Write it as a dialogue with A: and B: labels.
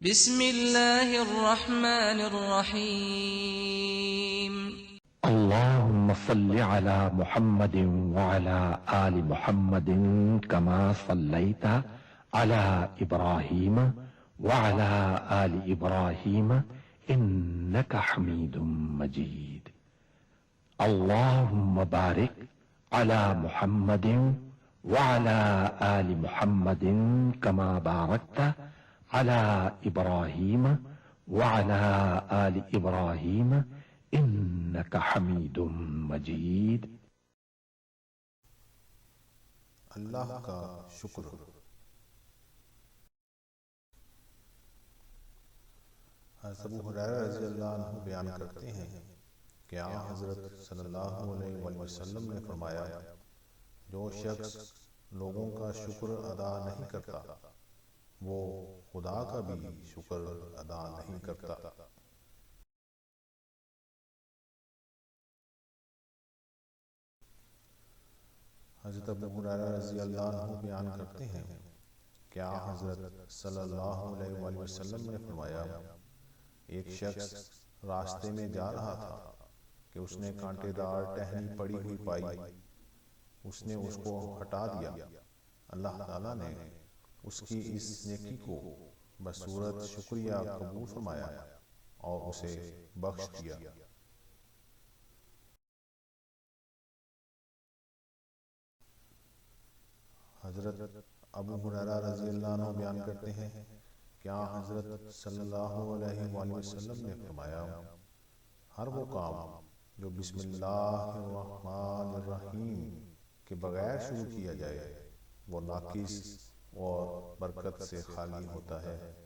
A: بسم الله الرحمن الرحيم.
B: اللهم صل على محمد وعلى آل محمد كما صليت على إبراهيم وعلى آل إبراهيم إنك حميد مجيد. اللهم بارك على محمد وعلى آل محمد كما باركت على إبراهيم وعلى آل إبراهيم إنك حميد مجيد.
C: اللہ کا شکر۔ حضرت ابو ہریرہ رضی اللہ عنہ بیان کرتے ہیں کہ آن حضرت صلی اللہ علیہ وآلہ وسلم نے فرمایا، جو شخص لوگوں کا شکر ادا نہیں کرتا وہ خدا کا بھی شکر ادا نہیں کرتا۔ حضرت ابو ہریرہ رضی اللہ عنہ بیان کرتے ہیں کہ آن حضرت صلی اللہ علیہ وآلہ وسلم نے فرمایا، ایک شخص راستے میں جا رہا تھا کہ اس نے کانٹے دار ٹہنی پڑی ہوئی پائی، اس نے اس کو ہٹا دیا۔ اللہ تعالیٰ نے اس کی اس نیکی کو بصورت شکریہ قبول فرمایا اور اسے بخش دیا۔ حضرت ابو ہریرہ رضی اللہ عنہ بیان کرتے ہیں کہ حضرت صلی اللہ علیہ وآلہ وسلم نے فرمایا، ہر وہ کام جو بسم اللہ الرحمن الرحیم کے بغیر شروع کیا جائے وہ ناقص اور برکت سے خالی ہوتا ہے۔